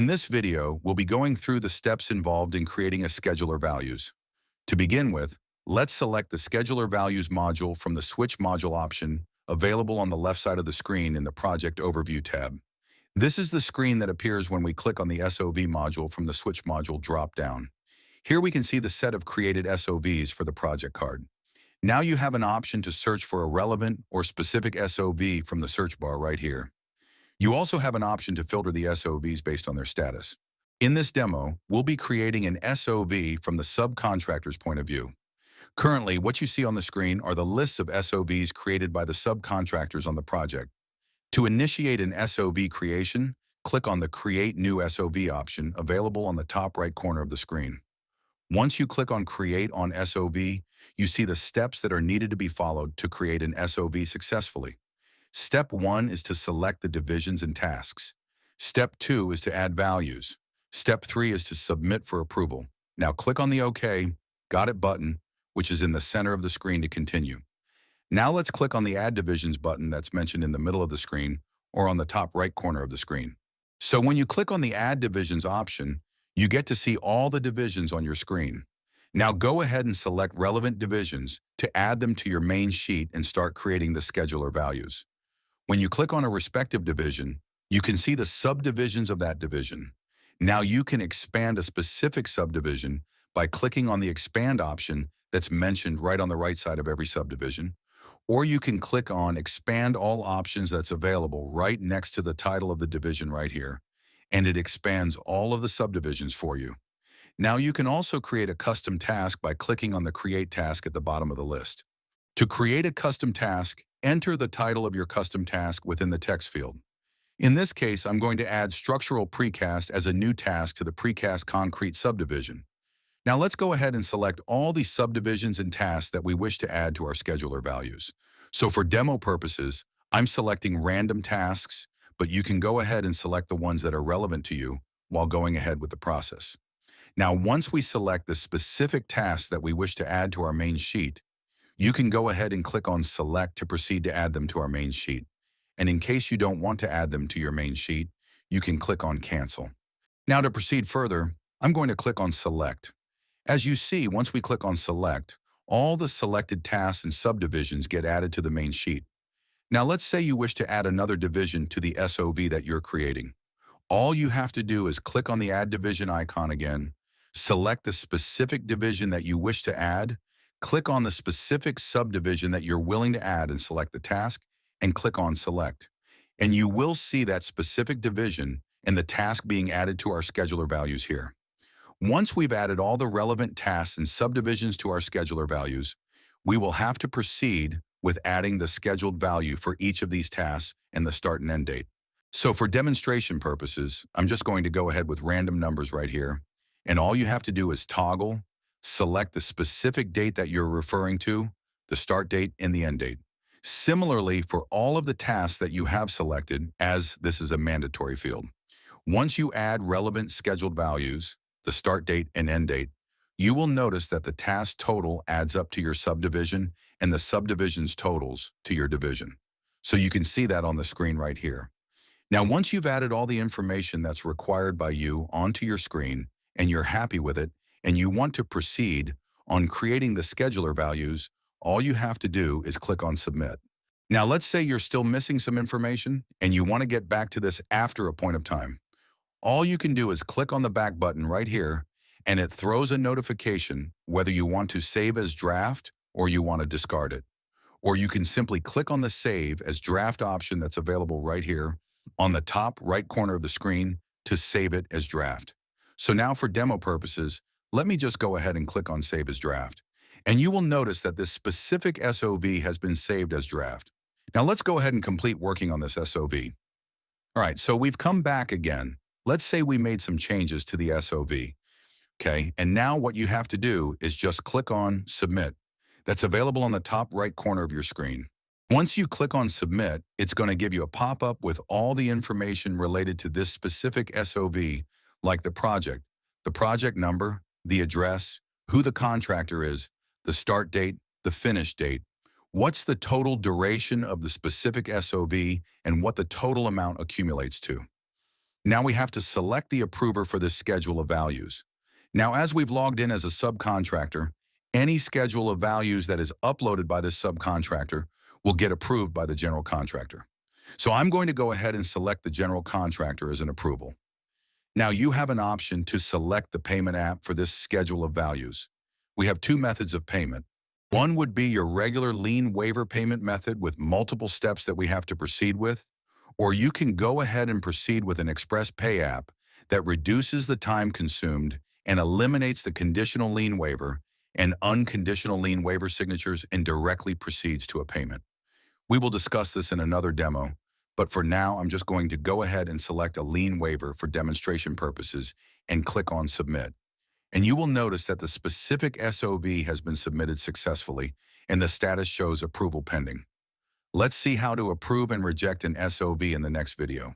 In this video, we'll be going through the steps involved in creating a scheduler values. To begin with, let's select the scheduler values module from the switch module option available on the left side of the screen in the project overview tab. This is the screen that appears when we click on the SOV module from the switch module drop-down. Here we can see the set of created SOVs for the project card. Now you have an option to search for a relevant or specific SOV from the search bar right here. You also have an option to filter the SOVs based on their status. In this demo, we'll be creating an SOV from the subcontractor's point of view. Currently, what you see on the screen are the lists of SOVs created by the subcontractors on the project. To initiate an SOV creation, click on the Create New SOV option available on the top right corner of the screen. Once you click on Create on SOV, you see the steps that are needed to be followed to create an SOV successfully. Step 1 is to select the divisions and tasks. Step 2 is to add values. Step 3 is to submit for approval. Now click on the OK, Got It button, which is in the center of the screen to continue. Now let's click on the Add Divisions button that's mentioned in the middle of the screen or on the top right corner of the screen. So when you click on the Add Divisions option, you get to see all the divisions on your screen. Now go ahead and select relevant divisions to add them to your main sheet and start creating the scheduler values. When you click on a respective division, you can see the subdivisions of that division. Now you can expand a specific subdivision by clicking on the Expand option that's mentioned right on the right side of every subdivision, or you can click on Expand All Options that's available right next to the title of the division right here, and it expands all of the subdivisions for you. Now you can also create a custom task by clicking on the Create task at the bottom of the list. To create a custom task, enter the title of your custom task within the text field. In this case, I'm going to add structural precast as a new task to the precast concrete subdivision. Now let's go ahead and select all the subdivisions and tasks that we wish to add to our scheduler values. So for demo purposes, I'm selecting random tasks, but you can go ahead and select the ones that are relevant to you while going ahead with the process. Now, once we select the specific tasks that we wish to add to our main sheet, you can go ahead and click on Select to proceed to add them to our main sheet. And in case you don't want to add them to your main sheet, you can click on Cancel. Now to proceed further, I'm going to click on Select. As you see, once we click on Select, all the selected tasks and subdivisions get added to the main sheet. Now let's say you wish to add another division to the SOV that you're creating. All you have to do is click on the Add Division icon again, select the specific division that you wish to add, click on the specific subdivision that you're willing to add and select the task, and click on Select. And you will see that specific division and the task being added to our scheduler values here. Once we've added all the relevant tasks and subdivisions to our scheduler values, we will have to proceed with adding the scheduled value for each of these tasks and the start and end date. So for demonstration purposes, I'm just going to go ahead with random numbers right here. And all you have to do is toggle, select the specific date that you're referring to, the start date and the end date. Similarly, for all of the tasks that you have selected, as this is a mandatory field. Once you add relevant scheduled values, the start date and end date, you will notice that the task total adds up to your subdivision and the subdivision's totals to your division. So you can see that on the screen right here. Now, once you've added all the information that's required by you onto your screen and you're happy with it, and you want to proceed on creating the scheduler values, all you have to do is click on Submit. Now, let's say you're still missing some information and you want to get back to this after a point of time. All you can do is click on the back button right here, and it throws a notification whether you want to save as draft or you want to discard it. Or you can simply click on the Save as Draft option that's available right here on the top right corner of the screen to save it as draft. So now for demo purposes, let me just go ahead and click on Save as Draft. And you will notice that this specific SOV has been saved as draft. Now let's go ahead and complete working on this SOV. All right, so we've come back again. Let's say we made some changes to the SOV. Okay, and now what you have to do is just click on Submit. That's available on the top right corner of your screen. Once you click on Submit, it's going to give you a pop-up with all the information related to this specific SOV, like the project number, the address, who the contractor is, the start date, the finish date, what's the total duration of the specific SOV, and what the total amount accumulates to. Now we have to select the approver for this schedule of values. Now, as we've logged in as a subcontractor, any schedule of values that is uploaded by this subcontractor will get approved by the general contractor. So I'm going to go ahead and select the general contractor as an approval. Now you have an option to select the payment app for this schedule of values. We have two methods of payment. One would be your regular lien waiver payment method with multiple steps that we have to proceed with, or you can go ahead and proceed with an express pay app that reduces the time consumed and eliminates the conditional lien waiver and unconditional lien waiver signatures and directly proceeds to a payment. We will discuss this in another demo, but for now, I'm just going to go ahead and select a lien waiver for demonstration purposes and click on Submit. And you will notice that the specific SOV has been submitted successfully and the status shows approval pending. Let's see how to approve and reject an SOV in the next video.